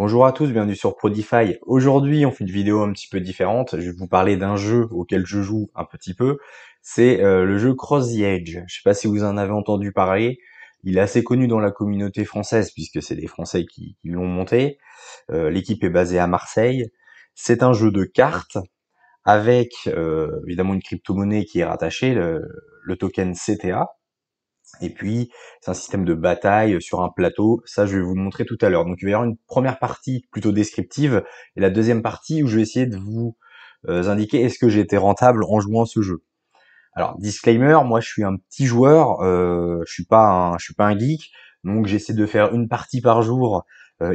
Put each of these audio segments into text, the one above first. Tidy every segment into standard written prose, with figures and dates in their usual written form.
Bonjour à tous, bienvenue sur Prodify. Aujourd'hui, on fait une vidéo un petit peu différente. Je vais vous parler d'un jeu auquel je joue un petit peu. C'est le jeu Cross the Edge. Je sais pas si vous en avez entendu parler. Il est assez connu dans la communauté française puisque c'est des Français qui l'ont monté. L'équipe est basée à Marseille. C'est un jeu de cartes avec évidemment une crypto-monnaie qui est rattachée, le token CTA. Et puis, c'est un système de bataille sur un plateau. Ça, je vais vous le montrer tout à l'heure. Donc, il va y avoir une première partie plutôt descriptive et la deuxième partie où je vais essayer de vous indiquer est-ce que j'ai été rentable en jouant à ce jeu. Alors, disclaimer, moi, je suis un petit joueur. Je suis pas un geek. Donc, j'essaie de faire une partie par jour,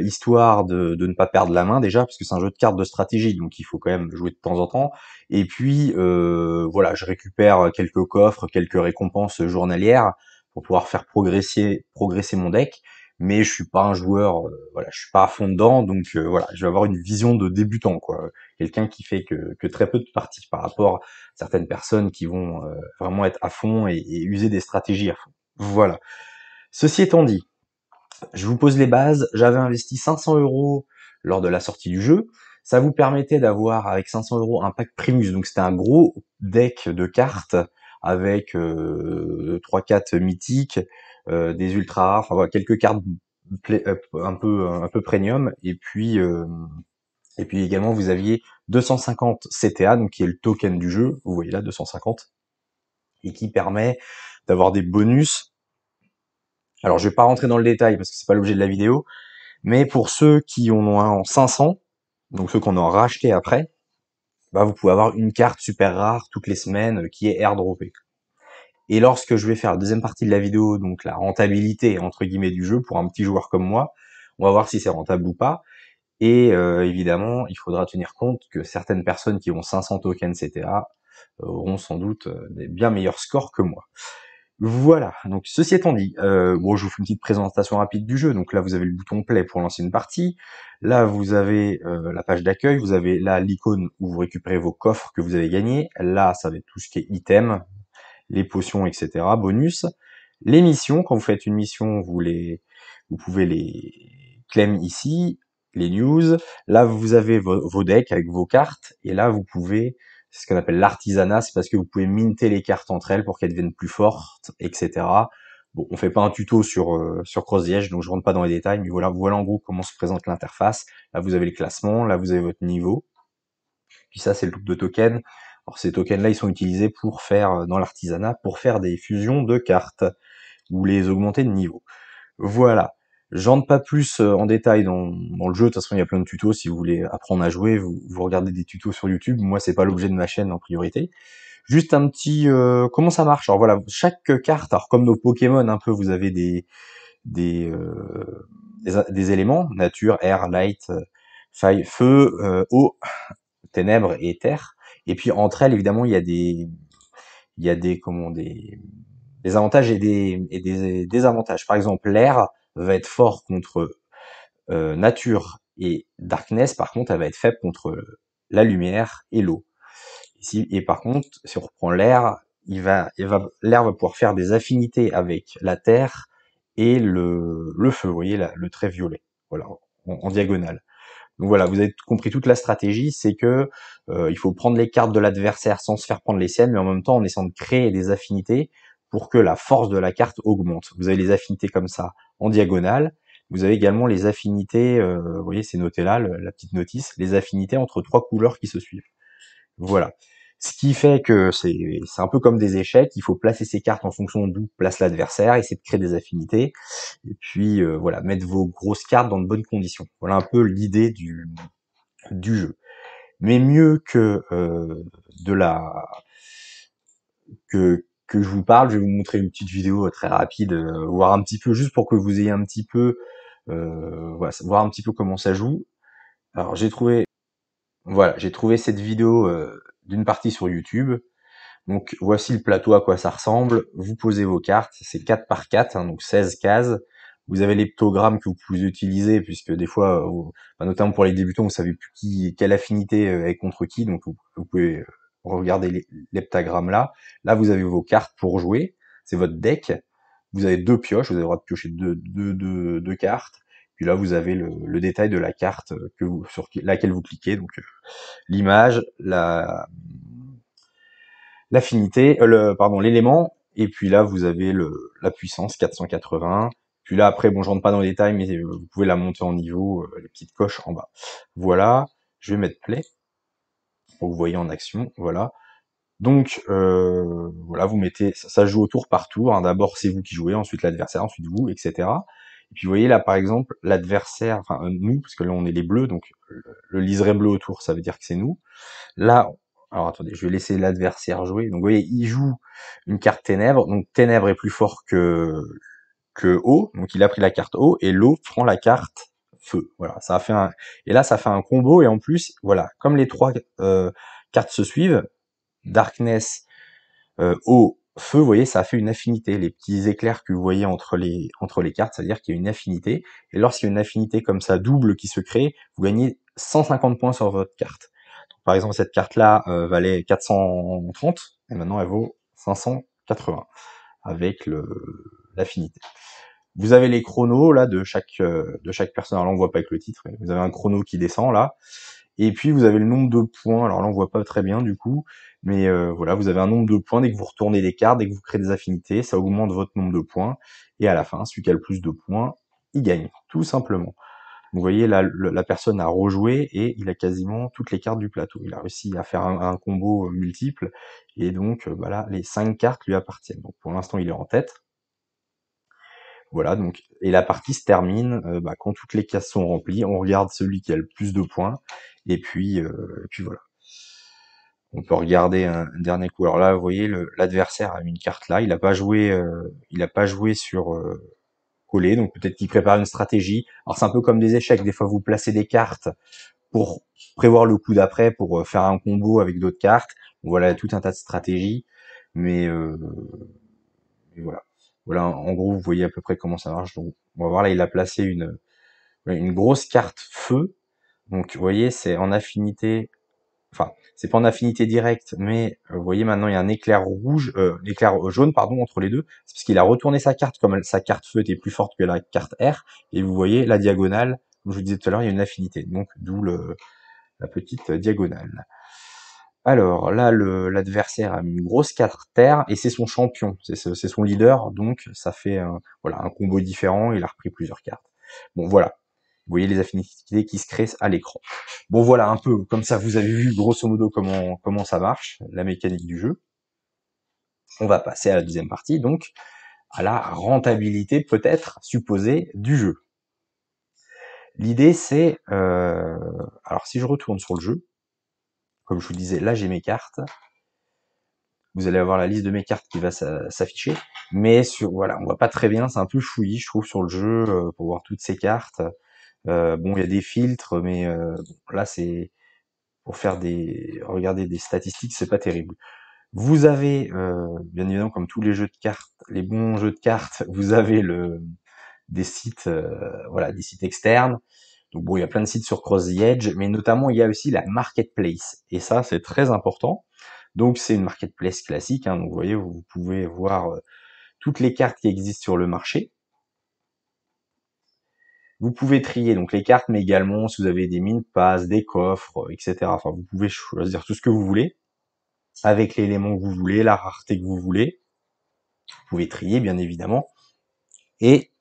histoire de ne pas perdre la main déjà, parce que c'est un jeu de cartes de stratégie. Donc, il faut quand même jouer de temps en temps. Et puis, voilà, je récupère quelques coffres, quelques récompenses journalières pour pouvoir faire progresser mon deck, mais je suis pas un joueur, voilà, je suis pas à fond dedans, donc voilà, je vais avoir une vision de débutant, quoi, quelqu'un qui fait que très peu de parties par rapport à certaines personnes qui vont vraiment être à fond et user des stratégies à fond. Voilà. Ceci étant dit, je vous pose les bases. J'avais investi 500 € lors de la sortie du jeu. Ça vous permettait d'avoir avec 500 € un pack Primus. Donc c'était un gros deck de cartes avec 3-4 mythiques, des ultra rares, enfin voilà, quelques cartes un peu premium. Et puis également vous aviez 250 CTA, donc qui est le token du jeu. Vous voyez là 250 et qui permet d'avoir des bonus. Alors je vais pas rentrer dans le détail parce que c'est pas l'objet de la vidéo. Mais pour ceux qui en ont un en 500, donc ceux qu'on a racheté après, bah vous pouvez avoir une carte super rare toutes les semaines qui est airdroppée. Et lorsque je vais faire la deuxième partie de la vidéo, donc la rentabilité entre guillemets du jeu pour un petit joueur comme moi, on va voir si c'est rentable ou pas. Et évidemment, il faudra tenir compte que certaines personnes qui ont 500 tokens CTA auront sans doute des bien meilleurs scores que moi. Voilà, donc ceci étant dit, bon, je vous fais une petite présentation rapide du jeu. Donc là, vous avez le bouton play pour lancer une partie. Là, vous avez la page d'accueil. Vous avez là l'icône où vous récupérez vos coffres que vous avez gagnés. Là, ça va être tout ce qui est item, les potions, etc. Bonus. Les missions, quand vous faites une mission, vous pouvez les claim ici. Les news. Là, vous avez vos decks avec vos cartes. Et là, vous pouvez c'est ce qu'on appelle l'artisanat, c'est parce que vous pouvez minter les cartes entre elles pour qu'elles deviennent plus fortes, etc. Bon, on fait pas un tuto sur Cross the Edge, donc je rentre pas dans les détails, mais voilà en gros comment se présente l'interface. Là, vous avez le classement, là, vous avez votre niveau. Puis ça, c'est le loop de tokens. Alors ces tokens-là, ils sont utilisés pour faire, dans l'artisanat, pour faire des fusions de cartes, ou les augmenter de niveau. Voilà. J'entre pas plus en détail dans le jeu, de toute façon il y a plein de tutos, si vous voulez apprendre à jouer, vous regardez des tutos sur YouTube, moi c'est pas l'objet de ma chaîne en priorité. Juste un petit comment ça marche. Alors voilà, chaque carte, alors comme nos Pokémon un peu, vous avez des, euh, des éléments, nature, air, light, feu, eau, ténèbres et terre. Et puis entre elles évidemment il y a des comment des avantages et des désavantages. Par exemple, l'air va être fort contre nature et darkness, par contre, elle va être faible contre la lumière et l'eau. Et par contre, si on reprend l'air, l'air va pouvoir faire des affinités avec la terre et le feu, vous voyez, le trait violet, voilà, en diagonale. Donc voilà, vous avez compris toute la stratégie, c'est que il faut prendre les cartes de l'adversaire sans se faire prendre les siennes, mais en même temps en essayant de créer des affinités pour que la force de la carte augmente. Vous avez les affinités comme ça en diagonale. Vous avez également les affinités, vous voyez, c'est noté là, la petite notice, les affinités entre trois couleurs qui se suivent. Voilà. Ce qui fait que c'est un peu comme des échecs, il faut placer ses cartes en fonction d'où place l'adversaire, essayer de créer des affinités, et puis voilà, mettre vos grosses cartes dans de bonnes conditions. Voilà un peu l'idée du jeu. Mais mieux que de la que je vous parle, je vais vous montrer une petite vidéo très rapide, voir un petit peu juste pour que vous ayez un petit peu voilà, voir un petit peu comment ça joue. Alors j'ai trouvé cette vidéo d'une partie sur YouTube. Donc voici le plateau à quoi ça ressemble. Vous posez vos cartes, c'est 4 par 4, hein, donc 16 cases. Vous avez les pictogrammes que vous pouvez utiliser, puisque des fois, notamment pour les débutants, vous savez plus quelle affinité est contre qui, donc vous pouvez regarder les pictogrammes là. Là, vous avez vos cartes pour jouer, c'est votre deck. Vous avez deux pioches, vous avez le droit de piocher deux cartes. Puis là, vous avez le détail de la carte sur laquelle vous cliquez, donc l'image, l'affinité, pardon, l'élément, et puis là, vous avez la puissance 480. Puis là, après, bon, je rentre pas dans les détails, mais vous pouvez la monter en niveau, les petites coches en bas. Voilà, je vais mettre play, pour que vous voyez en action, voilà. Donc voilà, vous mettez, ça joue au tour par tour, hein. D'abord c'est vous qui jouez, ensuite l'adversaire, ensuite vous, etc. Et puis vous voyez là par exemple l'adversaire, enfin nous, parce que là on est les bleus, donc le liseré bleu autour, ça veut dire que c'est nous. Là, alors attendez, je vais laisser l'adversaire jouer. Donc vous voyez, il joue une carte ténèbres, donc ténèbres est plus fort que eau, donc il a pris la carte eau et l'eau prend la carte feu. Voilà, ça a fait un, et là ça fait un combo, et en plus voilà, comme les trois cartes se suivent, Darkness, eau, feu, vous voyez, ça a fait une affinité. Les petits éclairs que vous voyez entre les cartes, c'est-à-dire qu'il y a une affinité. Et lorsqu'il y a une affinité comme ça, double, qui se crée, vous gagnez 150 points sur votre carte. Donc, par exemple, cette carte-là valait 430, et maintenant elle vaut 580, avec l'affinité. Vous avez les chronos là de chaque personne. Alors là, on voit pas avec le titre. Vous avez un chrono qui descend là. Et puis vous avez le nombre de points, alors là on voit pas très bien du coup, mais voilà, vous avez un nombre de points dès que vous retournez les cartes, dès que vous créez des affinités, ça augmente votre nombre de points, et à la fin, celui qui a le plus de points, il gagne, tout simplement. Vous voyez, là, la personne a rejoué, et il a quasiment toutes les cartes du plateau. Il a réussi à faire un combo multiple, et donc bah là, les 5 cartes lui appartiennent. Donc pour l'instant, il est en tête. Voilà, donc, et la partie se termine bah, quand toutes les cases sont remplies, on regarde celui qui a le plus de points, et puis voilà. On peut regarder un dernier coup. Alors là, vous voyez, l'adversaire a mis une carte là, il a pas joué sur coller, donc peut-être qu'il prépare une stratégie. Alors c'est un peu comme des échecs, des fois vous placez des cartes pour prévoir le coup d'après, pour faire un combo avec d'autres cartes. Donc, voilà, tout un tas de stratégies, mais voilà. Voilà, en gros, vous voyez à peu près comment ça marche. Donc, on va voir là, il a placé une grosse carte feu. Donc, vous voyez, c'est en affinité, enfin, c'est pas en affinité directe, mais vous voyez maintenant il y a un éclair rouge, éclair jaune, pardon, entre les deux. C'est parce qu'il a retourné sa carte, comme sa carte feu était plus forte que la carte R, et vous voyez la diagonale, comme je vous disais tout à l'heure, il y a une affinité, donc d'où la petite diagonale. Alors là, l'adversaire a mis une grosse carte terre, et c'est son champion, c'est son leader, donc ça fait voilà, un combo différent, il a repris plusieurs cartes. Bon voilà, vous voyez les affinités qui se créent à l'écran. Bon voilà, un peu comme ça, vous avez vu grosso modo comment ça marche, la mécanique du jeu. On va passer à la deuxième partie, donc à la rentabilité peut-être supposée du jeu. L'idée c'est, alors si je retourne sur le jeu, comme je vous disais, là j'ai mes cartes, vous allez avoir la liste de mes cartes qui va s'afficher, mais voilà, on voit pas très bien, c'est un peu fouillis je trouve sur le jeu pour voir toutes ces cartes. Bon, il y a des filtres, mais bon, là c'est pour faire regarder des statistiques, c'est pas terrible. Vous avez, bien évidemment, comme tous les jeux de cartes, les bons jeux de cartes, vous avez des sites, voilà, des sites externes. Donc bon, il y a plein de sites sur Cross the Edge, mais notamment il y a aussi la marketplace, et ça c'est très important. Donc c'est une marketplace classique, hein, donc vous voyez, vous pouvez voir toutes les cartes qui existent sur le marché. Vous pouvez trier donc les cartes, mais également si vous avez des mines pass, des coffres, etc. Enfin, vous pouvez choisir tout ce que vous voulez, avec l'élément que vous voulez, la rareté que vous voulez. Vous pouvez trier, bien évidemment. Et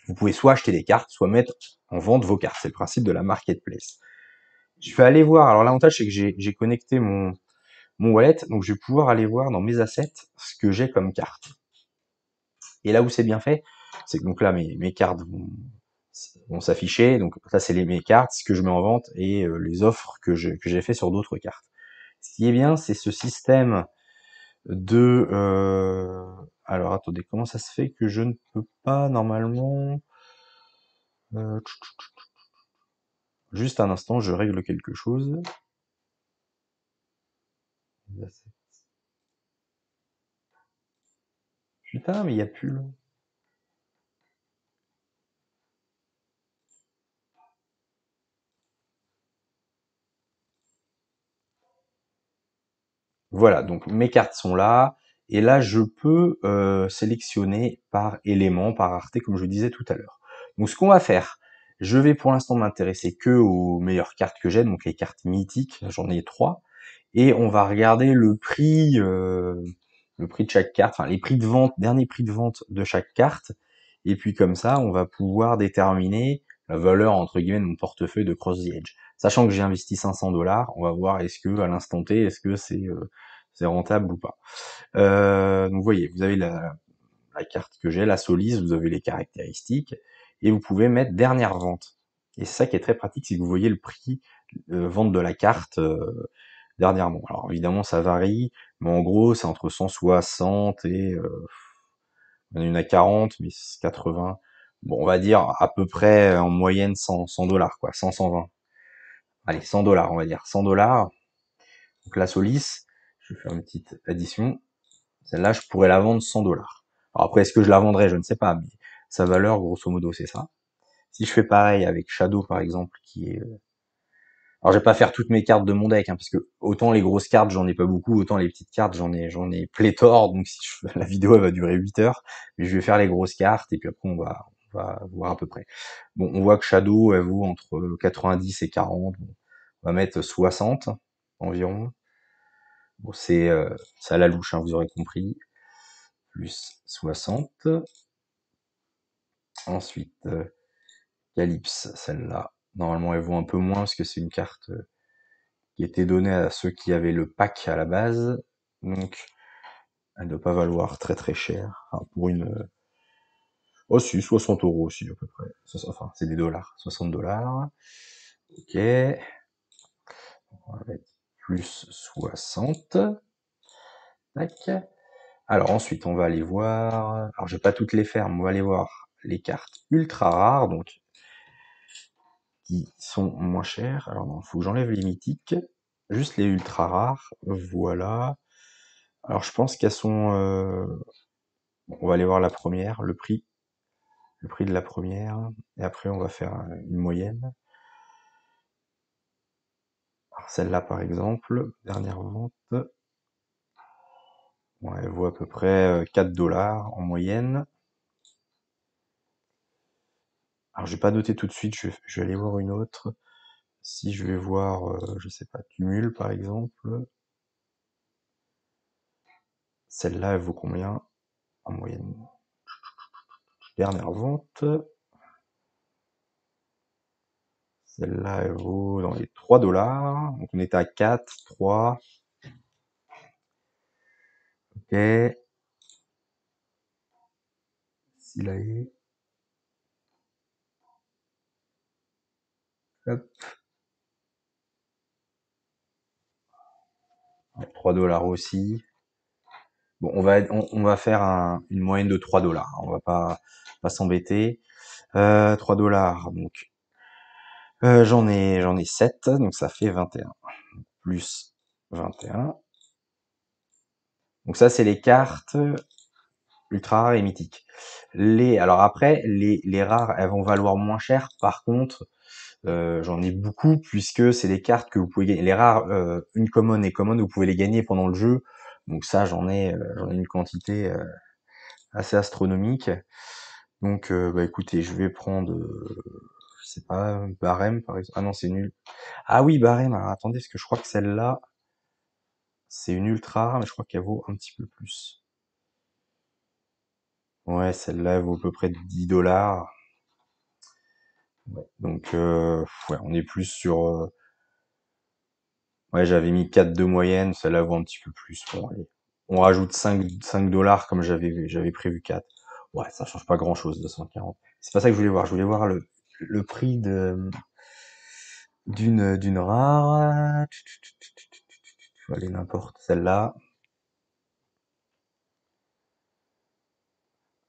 vous pouvez soit acheter des cartes, soit mettre en vente vos cartes. C'est le principe de la marketplace. Je vais aller voir, alors l'avantage c'est que j'ai connecté mon wallet, donc je vais pouvoir aller voir dans mes assets ce que j'ai comme carte. Et là où c'est bien fait, c'est que donc là mes cartes vont s'afficher, donc ça c'est mes cartes, ce que je mets en vente et les offres que j'ai fait sur d'autres cartes. Ce qui est bien, c'est ce système de... alors attendez, comment ça se fait que je ne peux pas normalement... juste un instant, je règle quelque chose. Putain, mais il n'y a plus le... Voilà, donc mes cartes sont là, et là je peux sélectionner par élément, par rareté, comme je disais tout à l'heure. Donc ce qu'on va faire, Je vais pour l'instant m'intéresser que aux meilleures cartes que j'ai, donc les cartes mythiques, j'en ai 3. Et on va regarder le prix de chaque carte, enfin les prix de vente, dernier prix de vente de chaque carte. Et puis comme ça, on va pouvoir déterminer la valeur entre guillemets de mon portefeuille de Cross the Edge. Sachant que j'ai investi 500 $, on va voir est-ce que à l'instant T, est-ce que c'est rentable ou pas. Donc vous voyez, vous avez la carte que j'ai, la Solis, vous avez les caractéristiques, et vous pouvez mettre dernière vente. Et c'est ça qui est très pratique, c'est que vous voyez le prix vente de la carte dernièrement. Alors évidemment ça varie, mais en gros c'est entre 160 et il y en a une à 40, mais 80. Bon, on va dire à peu près en moyenne 100 $, quoi, 100, 120. Allez, 100 $, on va dire 100 $. Donc la Solis, je vais faire une petite addition. Celle-là, je pourrais la vendre 100 $. Alors après, est-ce que je la vendrai? Je ne sais pas, mais sa valeur, grosso modo, c'est ça. Si je fais pareil avec Shadow, par exemple, qui est... Alors, je vais pas faire toutes mes cartes de mon deck, hein, parce que autant les grosses cartes, j'en ai pas beaucoup, autant les petites cartes, j'en ai pléthore, donc si la vidéo, elle va durer 8 heures, mais je vais faire les grosses cartes, et puis après, on va voir à peu près. Bon, on voit que Shadow, elle vaut entre 90 et 40, bon, on va mettre 60, environ. Bon, c'est à la louche, hein, vous aurez compris. Plus 60. Ensuite, Calypse, celle-là. Normalement, elle vaut un peu moins parce que c'est une carte qui était donnée à ceux qui avaient le pack à la base. Donc, elle ne doit pas valoir très très cher. Enfin, pour une... Oh si, 60 € aussi à peu près. Enfin, c'est des dollars. 60 $. Ok. On va mettre plus 60. Tac. Alors ensuite, on va aller voir... Alors, je vais pas toutes les faire, mais on va aller voir les cartes ultra rares. Donc, qui sont moins chers. Alors non, faut que j'enlève les mythiques. Juste les ultra rares. Voilà. Alors je pense qu'elles sont... bon, on va aller voir la première, le prix. Le prix de la première. Et après on va faire une moyenne. Alors celle-là par exemple, dernière vente. Bon, elle vaut à peu près 4 $ en moyenne. Alors je vais pas noter tout de suite, je vais aller voir une autre. Si je vais voir, je sais pas, Cumul par exemple. Celle-là, elle vaut combien en moyenne? Dernière vente. Celle-là, elle vaut dans les 3 $. Donc on était à 4, 3. Ok. Silae. Hop. 3 $ aussi. Bon, on va faire une moyenne de 3 $. On va pas s'embêter. 3 $. Donc, j'en ai 7. Donc ça fait 21. Plus 21. Donc ça, c'est les cartes ultra rares et mythiques. Alors après, les rares, elles vont valoir moins cher. Par contre, j'en ai beaucoup puisque c'est des cartes que vous pouvez gagner. Les rares, une common et common, vous pouvez les gagner pendant le jeu. Donc ça, j'en ai une quantité assez astronomique. Donc, bah écoutez, je vais prendre, je sais pas, Barème par exemple. Ah non, c'est nul. Ah oui, Barème. Alors attendez, parce que je crois que celle-là, c'est une ultra rare, mais je crois qu'elle vaut un petit peu plus. Ouais, celle-là, elle vaut à peu près 10 $. Ouais. Donc, ouais, on est plus sur... ouais, j'avais mis 4 de moyenne, celle-là vaut un petit peu plus. Bon, allez. On rajoute 5 $ comme j'avais prévu 4. Ouais, ça change pas grand-chose, 240. C'est pas ça que je voulais voir. Je voulais voir le prix d'une rare. Allez, n'importe, celle-là.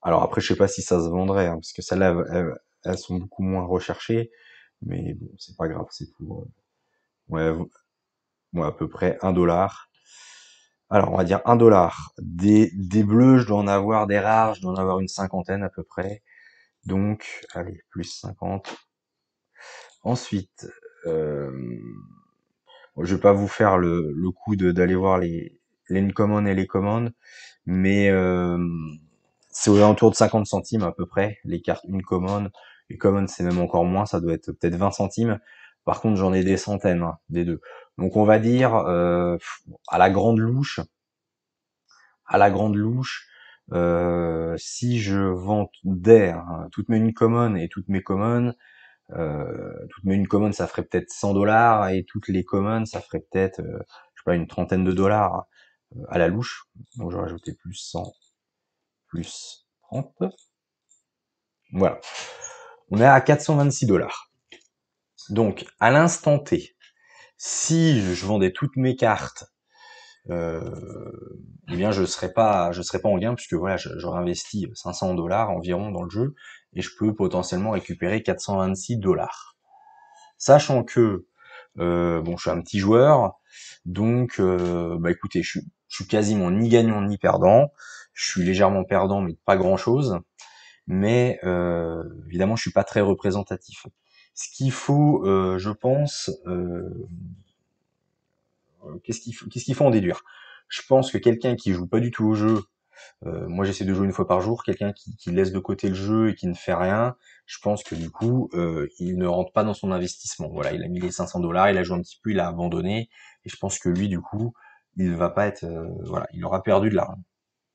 Alors après, je sais pas si ça se vendrait, hein, parce que celles-là, elles sont beaucoup moins recherchées. Mais bon, c'est pas grave, c'est pour... ouais, à peu près 1 $. Alors, on va dire 1 $. Des bleus, je dois en avoir, des rares, je dois en avoir une cinquantaine à peu près. Donc, allez, plus 50. Ensuite, je vais pas vous faire le coup d'aller voir les uncommon et les common, mais c'est aux alentours de 50 centimes à peu près, les cartes uncommon. Les commons, c'est même encore moins, ça doit être peut-être 20 centimes. Par contre, j'en ai des centaines, hein, des deux. Donc on va dire, à la grande louche, à la grande louche, si je vendais hein, toutes mes uncommon et toutes mes commons, toutes mes uncommon, ça ferait peut-être 100 $ et toutes les commons, ça ferait peut-être, je sais pas, une trentaine de dollars à la louche. Donc je vais rajouter plus 100, plus 30. Voilà. On est à 426 $. Donc, à l'instant T, si je vendais toutes mes cartes, eh bien, je serais pas en gain puisque voilà, j'aurais investi 500 $ environ dans le jeu et je peux potentiellement récupérer 426 $. Sachant que bon, je suis un petit joueur, donc bah écoutez, je suis quasiment ni gagnant ni perdant. Je suis légèrement perdant, mais pas grand chose. Mais évidemment, je suis pas très représentatif. Ce qu'il faut, je pense, qu'est-ce qu'il faut en déduire? Je pense que quelqu'un qui joue pas du tout au jeu, moi j'essaie de jouer une fois par jour, quelqu'un qui laisse de côté le jeu et qui ne fait rien, je pense que du coup, il ne rentre pas dans son investissement. Voilà, il a mis les 500 $, il a joué un petit peu, il a abandonné, et je pense que lui, du coup, il va pas être, voilà, il aura perdu de l'argent.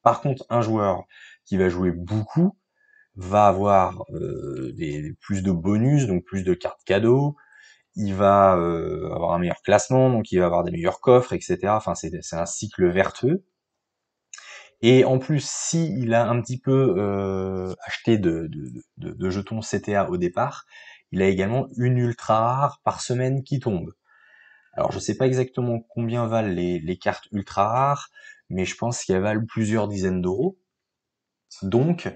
Par contre, un joueur qui va jouer beaucoup va avoir plus de bonus, donc plus de cartes cadeaux, il va avoir un meilleur classement, donc il va avoir des meilleurs coffres, etc. Enfin, c'est un cycle vertueux. Et en plus, si il a un petit peu acheté de jetons CTA au départ, il a également une ultra rare par semaine qui tombe. Alors, je sais pas exactement combien valent les cartes ultra rares, mais je pense qu'elles valent plusieurs dizaines d'euros. Donc,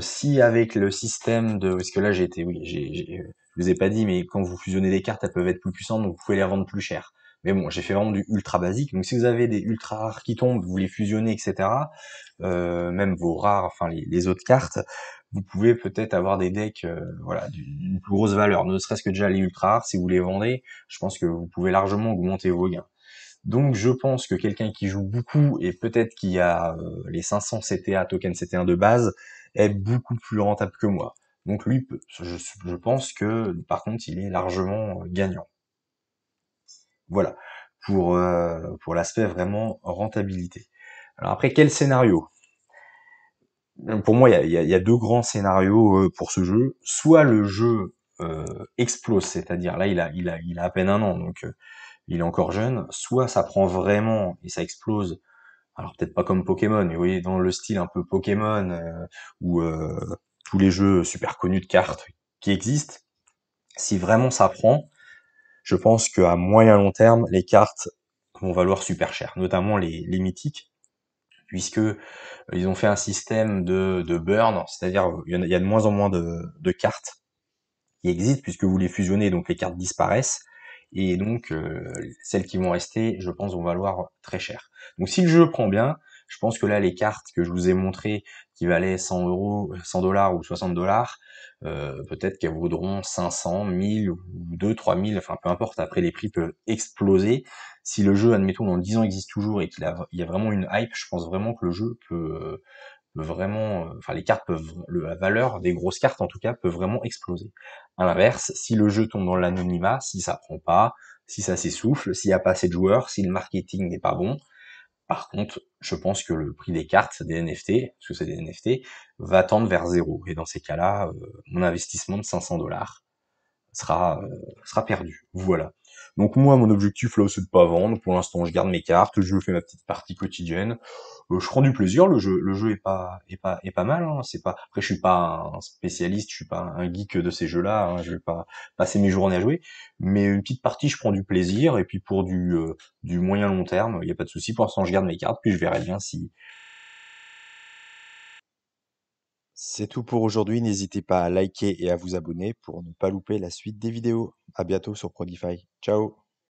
si avec le système de, parce que là j'ai été, oui, je vous ai pas dit, mais quand vous fusionnez des cartes, elles peuvent être plus puissantes, donc vous pouvez les revendre plus cher. Mais bon, j'ai fait vraiment du ultra basique. Donc si vous avez des ultra rares qui tombent, vous les fusionnez, etc. Même vos rares, enfin les autres cartes, vous pouvez peut-être avoir des decks, voilà, d'une plus grosse valeur. Ne serait-ce que déjà les ultra rares, si vous les vendez, je pense que vous pouvez largement augmenter vos gains. Donc je pense que quelqu'un qui joue beaucoup et peut-être qui a les 500 CTA, token CT1 de base, est beaucoup plus rentable que moi. Donc lui, je pense que par contre, il est largement gagnant. Voilà, pour l'aspect vraiment rentabilité. Alors après, quel scénario? Pour moi, il y a deux grands scénarios pour ce jeu. Soit le jeu explose, c'est-à-dire là, il a à peine un an, donc il est encore jeune. Soit ça prend vraiment et ça explose. Alors peut-être pas comme Pokémon, mais vous voyez, dans le style un peu Pokémon, ou tous les jeux super connus de cartes qui existent, si vraiment ça prend, je pense qu'à moyen long terme, les cartes vont valoir super cher, notamment les mythiques, puisque ils ont fait un système de burn, c'est-à-dire il y a de moins en moins de cartes qui existent, puisque vous les fusionnez, donc les cartes disparaissent, et donc celles qui vont rester, je pense, vont valoir très cher. Donc si le jeu prend bien, je pense que là, les cartes que je vous ai montrées, qui valaient 100 euros, 100 $ ou 60 $, peut-être qu'elles vaudront 500, 1000 ou 2, 3000, enfin peu importe, après les prix peuvent exploser. Si le jeu, admettons, dans 10 ans existe toujours et il y a vraiment une hype, je pense vraiment que le jeu peut vraiment, enfin les cartes peuvent, la valeur des grosses cartes en tout cas peut vraiment exploser. À l'inverse, si le jeu tombe dans l'anonymat, si ça prend pas, si ça s'essouffle, s'il n'y a pas assez de joueurs, si le marketing n'est pas bon, par contre, je pense que le prix des cartes, des NFT, parce que c'est des NFT, va tendre vers zéro. Et dans ces cas-là, mon investissement de 500 $ sera perdu. Voilà. Donc moi, mon objectif là, c'est de pas vendre. Pour l'instant, je garde mes cartes, je fais ma petite partie quotidienne. Je prends du plaisir. Le jeu est pas mal. Hein. C'est pas. Après, je suis pas un spécialiste, je suis pas un geek de ces jeux-là. Hein. Je vais pas passer mes journées à jouer. Mais une petite partie, je prends du plaisir. Et puis pour du moyen long terme, il y a pas de souci. Pour l'instant, je garde mes cartes, puis je verrai bien si. C'est tout pour aujourd'hui. N'hésitez pas à liker et à vous abonner pour ne pas louper la suite des vidéos. À bientôt sur Prodify. Ciao!